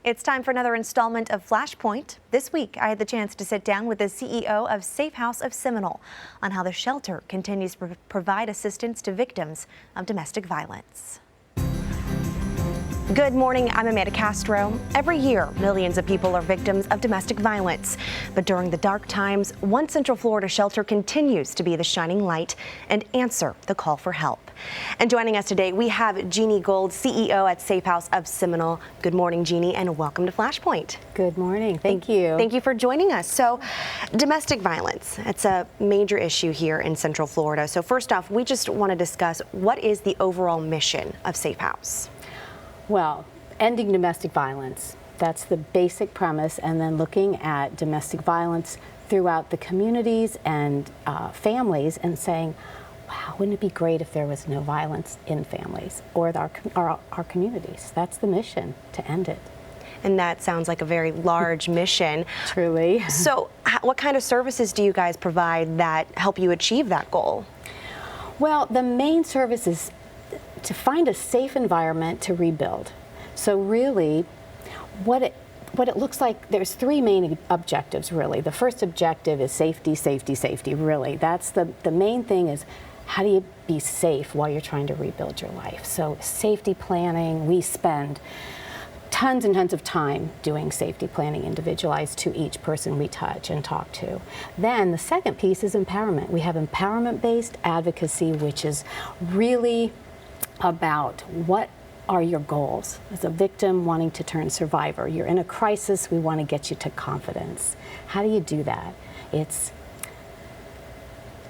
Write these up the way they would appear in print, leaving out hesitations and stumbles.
It's time for another installment of Flashpoint. This week, I had the chance to sit down with the CEO of Safe House of Seminole on how the shelter continues to provide assistance to victims of domestic violence. Good morning, I'm Amanda Castro. Every year, millions of people are victims of domestic violence. But during the dark times, one Central Florida shelter continues to be the shining light and answer the call for help. And joining us today, we have Jeannie Gold, CEO at Safe House of Seminole. Good morning, Jeannie, and welcome to Flashpoint. Good morning. Thank you. Thank you for joining us. So, domestic violence, it's a major issue here in Central Florida. So first off, we just want to discuss what is the overall mission of Safe House? Well, ending domestic violence, that's the basic premise, and then looking at domestic violence throughout the communities and families and saying, wow, wouldn't it be great if there was no violence in families or our communities? That's the mission, to end it. And that sounds like a very large mission. Truly. So what kind of services do you guys provide that help you achieve that goal? Well, the main service is to find a safe environment to rebuild. So really, what it looks like, there's three main objectives, really. The first objective is safety, safety, safety, really. That's the main thing is, how do you be safe while you're trying to rebuild your life? So safety planning, we spend tons and tons of time doing safety planning individualized to each person we touch and talk to. Then the second piece is empowerment. We have empowerment-based advocacy, which is really about what are your goals as a victim wanting to turn survivor. You're in a crisis, we want to get you to confidence. How do you do that? It's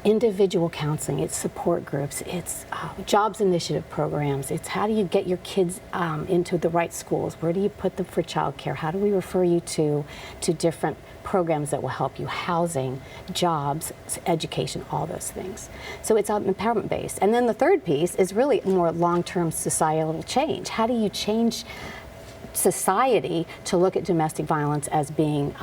individual counseling, it's support groups, it's jobs initiative programs, it's how do you get your kids into the right schools, where do you put them for childcare, how do we refer you to different programs that will help you, housing, jobs, education, all those things. So it's empowerment based. And then the third piece is really more long-term societal change. How do you change society to look at domestic violence as being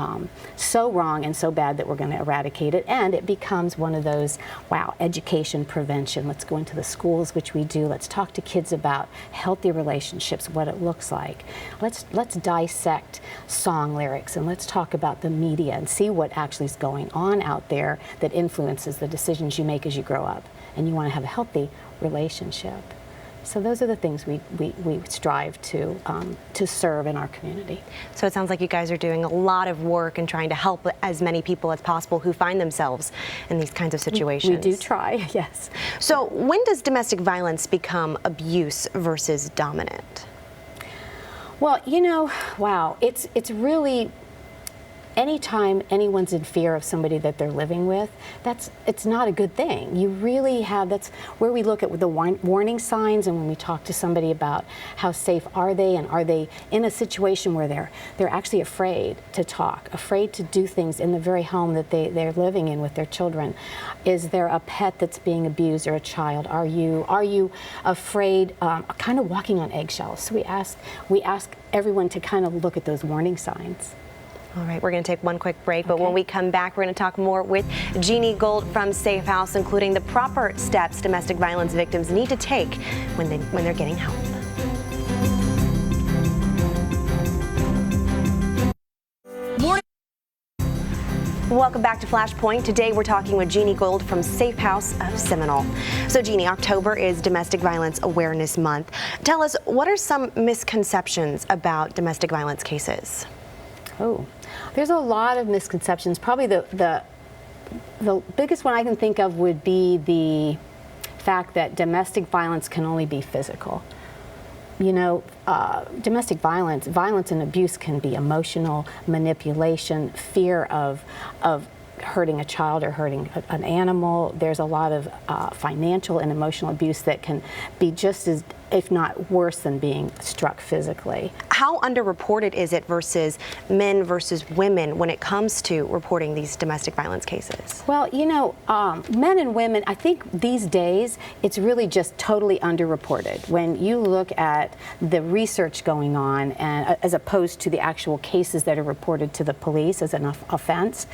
so wrong and so bad that we're going to eradicate it, and it becomes one of those, wow, education, prevention, let's go into the schools, which we do, let's talk to kids about healthy relationships, what it looks like, let's dissect song lyrics, and let's talk about the media and see what actually is going on out there that influences the decisions you make as you grow up, and you want to have a healthy relationship. So those are the things we strive to serve in our community. So it sounds like you guys are doing a lot of work and trying to help as many people as possible who find themselves in these kinds of situations. We do try, yes. So when does domestic violence become abuse versus dominant? Well, you know, wow, it's really, anytime anyone's in fear of somebody that they're living with, it's not a good thing. You really have, that's where we look at the warning signs, and when we talk to somebody about how safe are they, and are they in a situation where they're actually afraid to talk, afraid to do things in the very home that they're living in with their children. Is there a pet that's being abused, or a child? Are you afraid, kind of walking on eggshells? So we ask everyone to kind of look at those warning signs. All right, we're going to take one quick break, but when we come back, we're going to talk more with Jeannie Gold from Safe House, including the proper steps domestic violence victims need to take when they're getting help. Welcome back to Flashpoint. Today we're talking with Jeannie Gold from Safe House of Seminole. So Jeannie, October is Domestic Violence Awareness Month. Tell us, what are some misconceptions about domestic violence cases? Oh, there's a lot of misconceptions. Probably the biggest one I can think of would be the fact that domestic violence can only be physical. You know, domestic violence and abuse can be emotional, manipulation, fear of hurting a child or hurting an animal. There's a lot of financial and emotional abuse that can be just as, if not worse, than being struck physically. How underreported is it versus men versus women when it comes to reporting these domestic violence cases? Well, you know, men and women, I think these days it's really just totally underreported. When you look at the research going on, and as opposed to the actual cases that are reported to the police as an offense,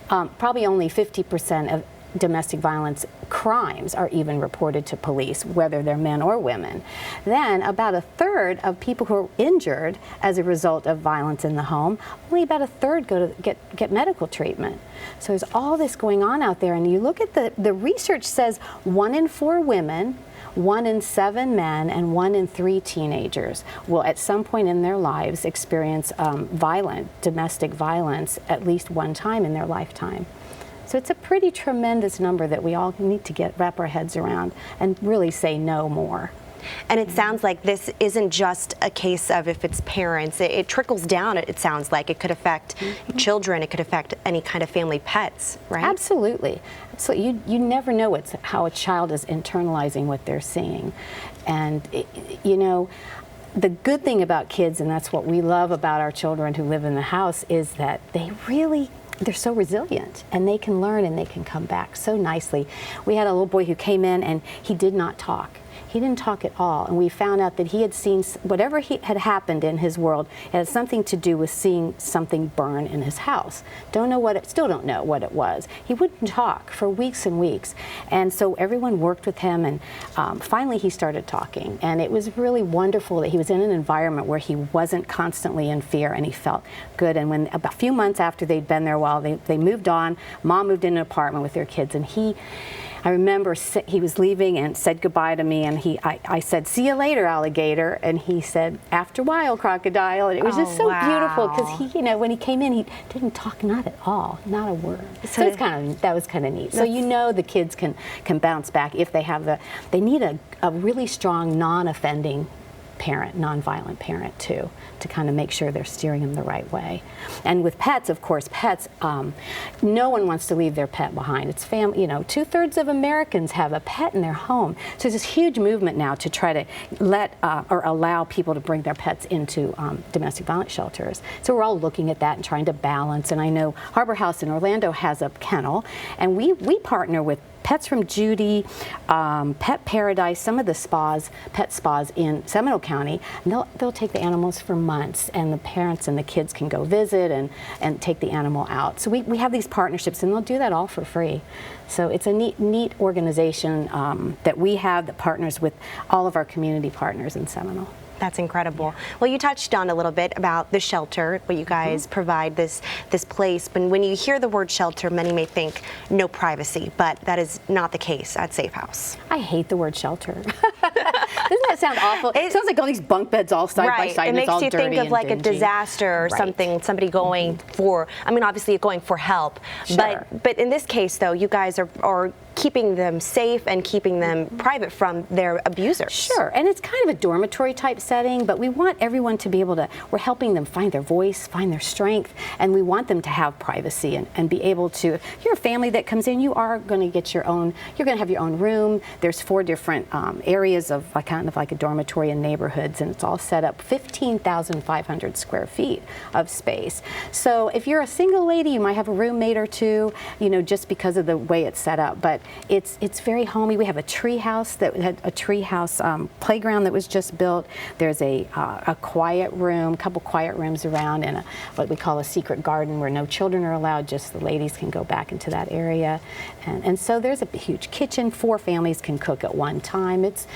probably only 50% domestic violence crimes are even reported to police, whether they're men or women. Then about a third of people who are injured as a result of violence in the home, only about a third go to get medical treatment. So there's all this going on out there, and you look at the research says 1 in 4 women, 1 in 7 men, and 1 in 3 teenagers will at some point in their lives experience domestic violence at least one time in their lifetime. So it's a pretty tremendous number that we all need to wrap our heads around and really say no more. And it sounds like this isn't just a case of if it's parents, it trickles down, it sounds like. It could affect children, it could affect any kind of family pets, right? Absolutely. So you never know how a child is internalizing what they're seeing. And, you know, the good thing about kids, and that's what we love about our children who live in the house, is that they're so resilient, and they can learn and they can come back so nicely. We had a little boy who came in and he did not talk. He didn't talk at all, and we found out that he had seen whatever had happened in his world. It had something to do with seeing something burn in his house. Still don't know what it was. He wouldn't talk for weeks and weeks, and so everyone worked with him, and finally he started talking. And it was really wonderful that he was in an environment where he wasn't constantly in fear, and he felt good. And when about a few months after they'd been there a while, they moved on. Mom moved in an apartment with their kids, and I remember he was leaving and said goodbye to me, and I said, "See you later, alligator," and he said, "After a while, crocodile," and it was just so beautiful because he, you know, when he came in, he didn't talk, not at all, not a word. So that was kind of neat. So you know the kids can bounce back if they need a really strong non-offending parent, non-violent parent too, to kind of make sure they're steering them the right way. And with pets, of course, no one wants to leave their pet behind. It's family, you know, 2/3 of Americans have a pet in their home. So there's this huge movement now to try to let or allow people to bring their pets into domestic violence shelters. So we're all looking at that and trying to balance. And I know Harbor House in Orlando has a kennel, and we partner with Pets from Judy, Pet Paradise, some of the pet spas in Seminole County, and they'll take the animals for months, and the parents and the kids can go visit and take the animal out. So we have these partnerships, and they'll do that all for free. So it's a neat organization that we have that partners with all of our community partners in Seminole. That's incredible. Well, you touched on a little bit about the shelter, what you guys provide this place. But when you hear the word shelter, many may think no privacy, but that is not the case at Safe House. I hate the word shelter. Doesn't that sound awful? It sounds like all these bunk beds all side by side. It makes you think of like dingy. A disaster or something, somebody going for, I mean, obviously going for help. Sure. But in this case, though, you guys are keeping them safe and keeping them private from their abusers. Sure, and it's kind of a dormitory type setting, but we want everyone to be able to, we're helping them find their voice, find their strength, and we want them to have privacy and be able to, if you're a family that comes in, you are going to get you're going to have your own room. There's 4 different areas of kind of like a dormitory in neighborhoods, and it's all set up 15,500 square feet of space. So if you're a single lady, you might have a roommate or two, you know, just because of the way it's set up, but it's very homey. We have a tree house playground that was just built. There's a quiet room, a couple quiet rooms around, and what we call a secret garden where no children are allowed, just the ladies can go back into that area. And so there's a huge kitchen. 4 families can cook at one time. It's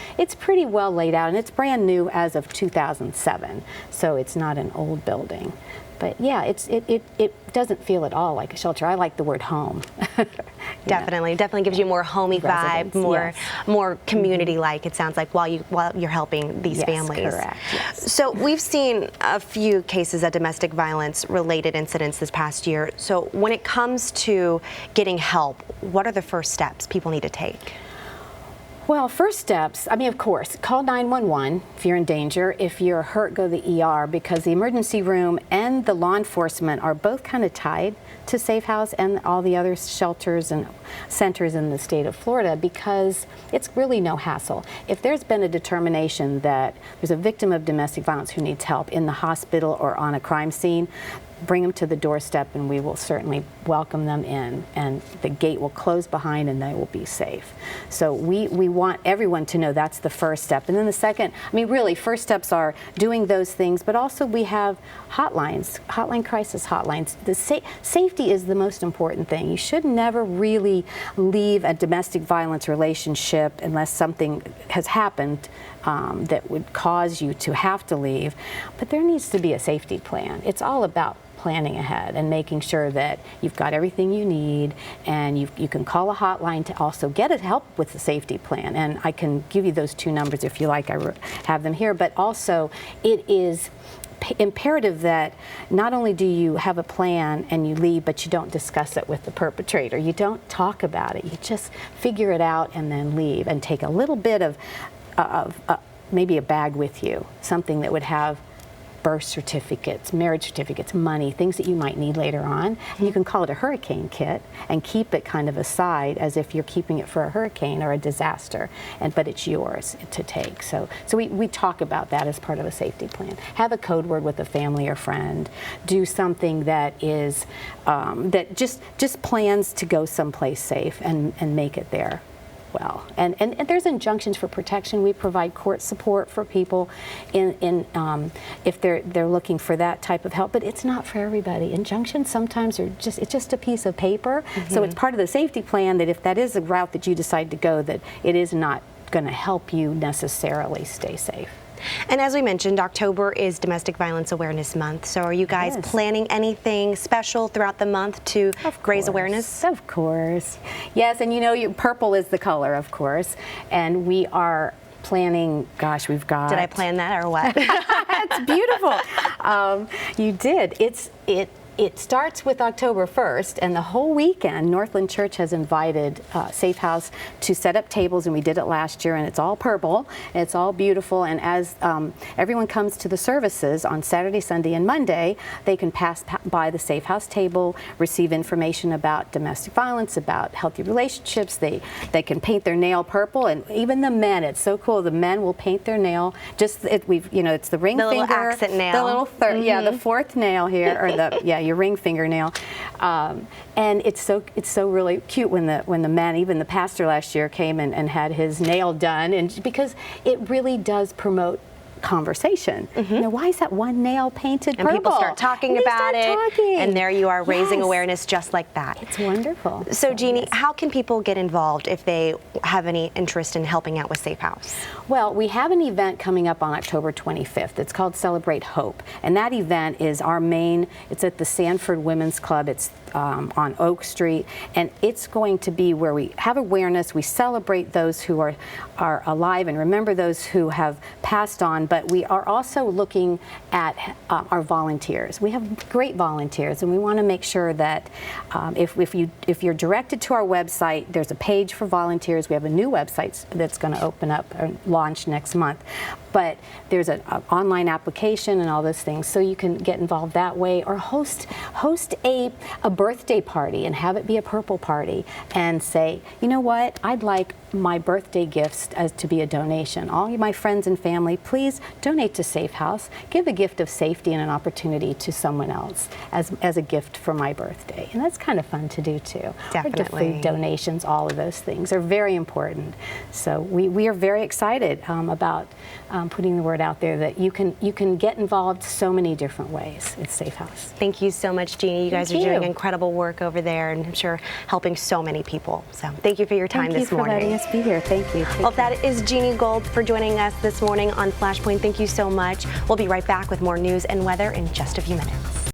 pretty well laid out, and it's brand new as of 2007, so it's not an old building. But yeah, it doesn't feel at all like a shelter. I like the word home. Definitely gives you more homey vibe, more community-like. It sounds like while you're helping these families. Correct. Yes. So we've seen a few cases of domestic violence-related incidents this past year. So when it comes to getting help, what are the first steps people need to take? Well, first steps, I mean, of course, call 911 if you're in danger. If you're hurt, go to the ER, because the emergency room and the law enforcement are both kind of tied to Safe House and all the other shelters and centers in the state of Florida, because it's really no hassle. If there's been a determination that there's a victim of domestic violence who needs help in the hospital or on a crime scene, bring them to the doorstep, and we will certainly welcome them in, and the gate will close behind and they will be safe. So we want everyone to know that's the first step. And then the second, I mean, really, first steps are doing those things, but also we have hotlines, crisis hotlines. The safety is the most important thing. You should never really leave a domestic violence relationship unless something has happened that would cause you to have to leave. But there needs to be a safety plan. It's all about planning ahead and making sure that you've got everything you need, and you can call a hotline to also get help with the safety plan. And I can give you those two numbers if you like. I have them here. But also, it is imperative that not only do you have a plan and you leave, but you don't discuss it with the perpetrator. You don't talk about it. You just figure it out and then leave, and take a little bit of maybe a bag with you, something that would have birth certificates, marriage certificates, money, things that you might need later on. And you can call it a hurricane kit and keep it kind of aside as if you're keeping it for a hurricane or a disaster, but it's yours to take. So we talk about that as part of a safety plan. Have a code word with a family or friend. Do something that is that just plans to go someplace safe and make it there. Well, and there's injunctions for protection. We provide court support for people if they're looking for that type of help, but it's not for everybody. Injunctions sometimes are it's just a piece of paper. So it's part of the safety plan that if that is a route that you decide to go, that it is not going to help you necessarily stay safe. And as we mentioned, October is Domestic Violence Awareness Month. So are you guys planning anything special throughout the month to raise awareness? Of course. Yes, and you know, purple is the color, of course. And we are planning, gosh, we've got... Did I plan that or what? That's beautiful. You did. It starts with October 1st, and the whole weekend, Northland Church has invited Safe House to set up tables, and we did it last year, and it's all purple, and it's all beautiful, and as everyone comes to the services on Saturday, Sunday, and Monday, they can pass by the Safe House table, receive information about domestic violence, about healthy relationships. They can paint their nail purple, and even the men, it's so cool, the men will paint their nail, it's the ring finger. The little accent nail. The little yeah, the fourth nail here, or your ring fingernail, and it's so really cute when the man, even the pastor last year, came and had his nail done, and because it really does promote conversation. You know, why is that one nail painted purple? And people start talking about it, and there you are raising awareness just like that. It's wonderful. So Jeannie, how can people get involved if they have any interest in helping out with Safe House? Well, we have an event coming up on October 25th. It's called Celebrate Hope, and that event is it's at the Sanford Women's Club. It's on Oak Street, and it's going to be where we have awareness, we celebrate those who are alive and remember those who have passed on, but we are also looking at our volunteers. We have great volunteers, and we want to make sure that if you're directed to our website, there's a page for volunteers. We have a new website that's going to open up or launch next month, but there's an online application and all those things, so you can get involved that way, or host a birthday party and have it be a purple party and say, you know what, I'd like my birthday gifts to be a donation. All my friends and family, please donate to Safe House. Give a gift of safety and an opportunity to someone else as a gift for my birthday. And that's kind of fun to do too. Definitely. Or food donations, all of those things are very important. So we are very excited about putting the word out there that you can get involved so many different ways at Safe House. Thank you so much, Jeannie. You guys are doing incredible work over there, and I'm sure helping so many people. So thank you for your time this morning. Thank you for letting us be here. Thank you. Well, that is Jeannie Gold for joining us this morning on Flashpoint. Thank you so much. We'll be right back with more news and weather in just a few minutes.